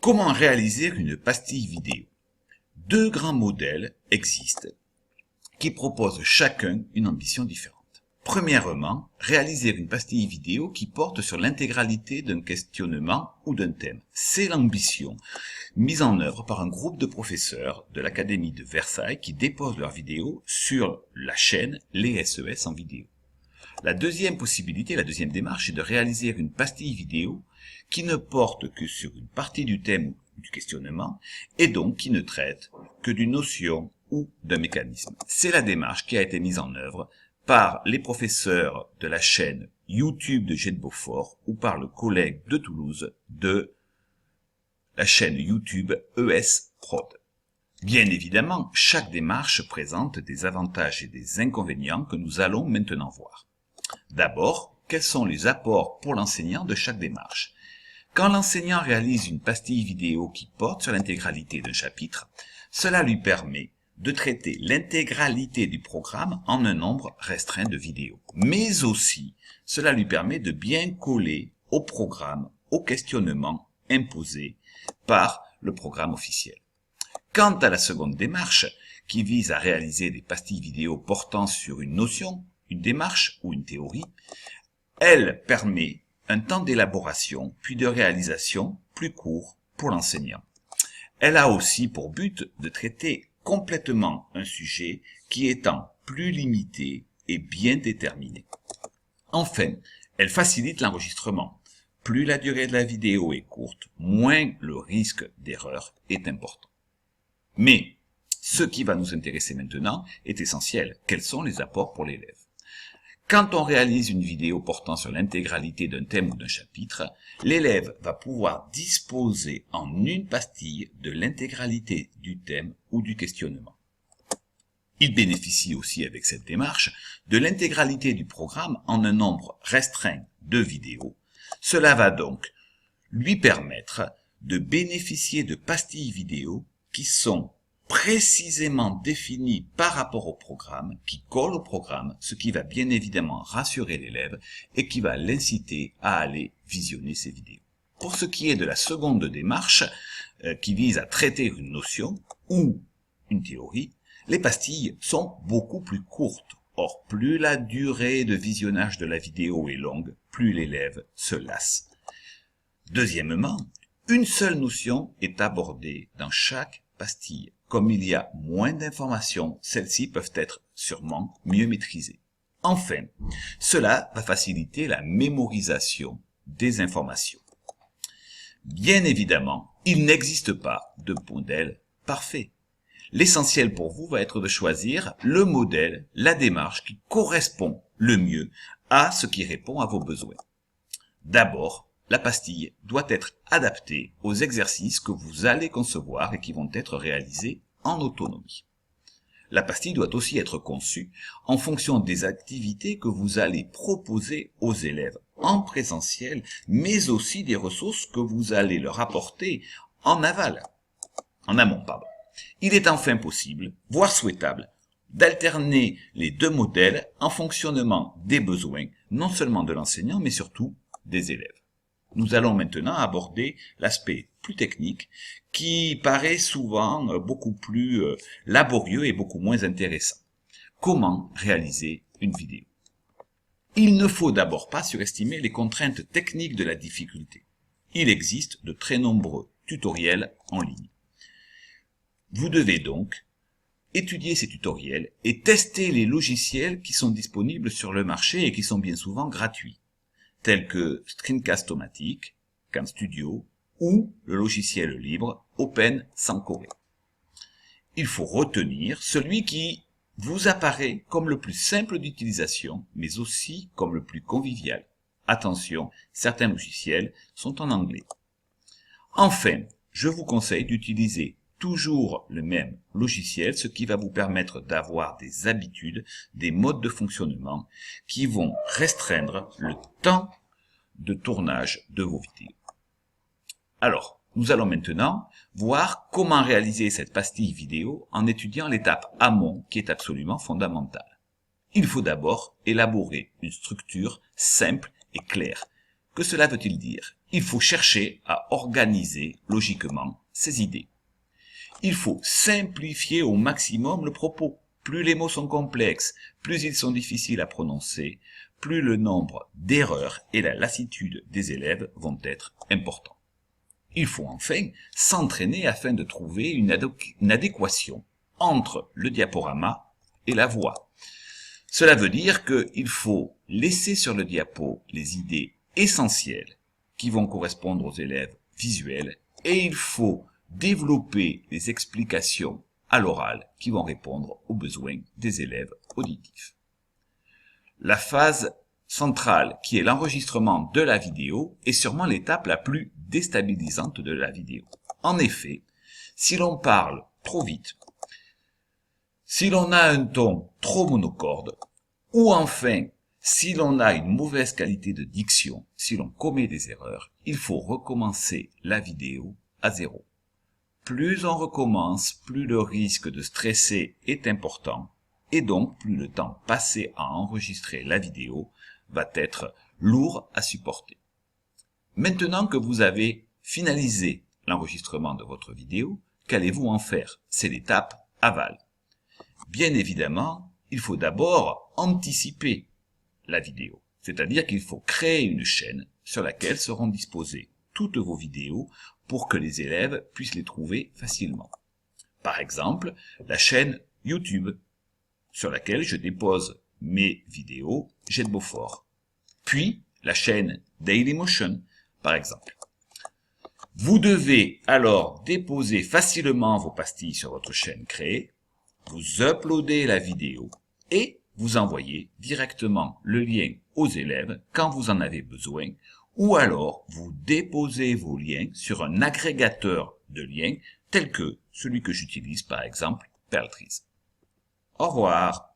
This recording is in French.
Comment réaliser une pastille vidéo? Deux grands modèles existent qui proposent chacun une ambition différente. Premièrement, réaliser une pastille vidéo qui porte sur l'intégralité d'un questionnement ou d'un thème. C'est l'ambition mise en œuvre par un groupe de professeurs de l'Académie de Versailles qui déposent leurs vidéos sur la chaîne Les SES en vidéo. La deuxième possibilité, la deuxième démarche est de réaliser une pastille vidéo qui ne porte que sur une partie du thème ou du questionnement et donc qui ne traite que d'une notion ou d'un mécanisme. C'est la démarche qui a été mise en œuvre par les professeurs de la chaîne YouTube de Jet de Beaufort ou par le collègue de Toulouse de la chaîne YouTube ES Prod. Bien évidemment, chaque démarche présente des avantages et des inconvénients que nous allons maintenant voir. D'abord, quels sont les apports pour l'enseignant de chaque démarche? Quand l'enseignant réalise une pastille vidéo qui porte sur l'intégralité d'un chapitre, cela lui permet de traiter l'intégralité du programme en un nombre restreint de vidéos. Mais aussi, cela lui permet de bien coller au programme, au questionnement imposé par le programme officiel. Quant à la seconde démarche, qui vise à réaliser des pastilles vidéo portant sur une notion, une démarche ou une théorie, elle permet un temps d'élaboration puis de réalisation plus court pour l'enseignant. Elle a aussi pour but de traiter complètement un sujet qui étant plus limité et bien déterminé. Enfin, elle facilite l'enregistrement. Plus la durée de la vidéo est courte, moins le risque d'erreur est important. Mais ce qui va nous intéresser maintenant est essentiel. Quels sont les apports pour l'élève? Quand on réalise une vidéo portant sur l'intégralité d'un thème ou d'un chapitre, l'élève va pouvoir disposer en une pastille de l'intégralité du thème ou du questionnement. Il bénéficie aussi avec cette démarche de l'intégralité du programme en un nombre restreint de vidéos. Cela va donc lui permettre de bénéficier de pastilles vidéo qui sont précisément définies par rapport au programme, qui collent au programme, ce qui va bien évidemment rassurer l'élève et qui va l'inciter à aller visionner ces vidéos. Pour ce qui est de la seconde démarche, qui vise à traiter une notion ou une théorie, les pastilles sont beaucoup plus courtes. Or, plus la durée de visionnage de la vidéo est longue, plus l'élève se lasse. Deuxièmement, une seule notion est abordée dans chaque pastille. Comme il y a moins d'informations, celles-ci peuvent être sûrement mieux maîtrisées. Enfin, cela va faciliter la mémorisation des informations. Bien évidemment, il n'existe pas de modèle parfait. L'essentiel pour vous va être de choisir le modèle, la démarche qui correspond le mieux à ce qui répond à vos besoins. D'abord, la pastille doit être adaptée aux exercices que vous allez concevoir et qui vont être réalisés en autonomie. La pastille doit aussi être conçue en fonction des activités que vous allez proposer aux élèves en présentiel, mais aussi des ressources que vous allez leur apporter en amont. Il est enfin possible, voire souhaitable, d'alterner les deux modèles en fonctionnement des besoins, non seulement de l'enseignant, mais surtout des élèves. Nous allons maintenant aborder l'aspect plus technique qui paraît souvent beaucoup plus laborieux et beaucoup moins intéressant. Comment réaliser une vidéo? Il ne faut d'abord pas surestimer les contraintes techniques de la difficulté. Il existe de très nombreux tutoriels en ligne. Vous devez donc étudier ces tutoriels et tester les logiciels qui sont disponibles sur le marché et qui sont bien souvent gratuits, tels que Screencast-O-Matic, CamStudio ou le logiciel libre OpenSankoré. Il faut retenir celui qui vous apparaît comme le plus simple d'utilisation, mais aussi comme le plus convivial. Attention, certains logiciels sont en anglais. Enfin, je vous conseille d'utiliser toujours le même logiciel, ce qui va vous permettre d'avoir des habitudes, des modes de fonctionnement qui vont restreindre le temps de tournage de vos vidéos. Alors, nous allons maintenant voir comment réaliser cette pastille vidéo en étudiant l'étape amont qui est absolument fondamentale. Il faut d'abord élaborer une structure simple et claire. Que cela veut-il dire? il faut chercher à organiser logiquement ces idées. Il faut simplifier au maximum le propos. Plus les mots sont complexes, plus ils sont difficiles à prononcer, plus le nombre d'erreurs et la lassitude des élèves vont être importants. Il faut enfin s'entraîner afin de trouver une adéquation entre le diaporama et la voix. Cela veut dire qu'il faut laisser sur le diapo les idées essentielles qui vont correspondre aux élèves visuels et il faut développer les explications à l'oral qui vont répondre aux besoins des élèves auditifs. La phase centrale, qui est l'enregistrement de la vidéo, est sûrement l'étape la plus déstabilisante de la vidéo. En effet, si l'on parle trop vite, si l'on a un ton trop monocorde, ou enfin, si l'on a une mauvaise qualité de diction, si l'on commet des erreurs, il faut recommencer la vidéo à zéro. Plus on recommence, plus le risque de stresser est important, et donc plus le temps passé à enregistrer la vidéo va être lourd à supporter. Maintenant que vous avez finalisé l'enregistrement de votre vidéo, qu'allez-vous en faire? C'est l'étape aval. Bien évidemment, il faut d'abord anticiper la vidéo, c'est-à-dire qu'il faut créer une chaîne sur laquelle seront disposées toutes vos vidéos pour que les élèves puissent les trouver facilement. Par exemple, la chaîne YouTube, sur laquelle je dépose mes vidéos Jet de Beaufort. Puis, la chaîne Dailymotion, par exemple. Vous devez alors déposer facilement vos pastilles sur votre chaîne créée, vous uploadez la vidéo et vous envoyez directement le lien aux élèves quand vous en avez besoin, ou alors vous déposez vos liens sur un agrégateur de liens tel que celui que j'utilise par exemple, Pearltrees. Au revoir.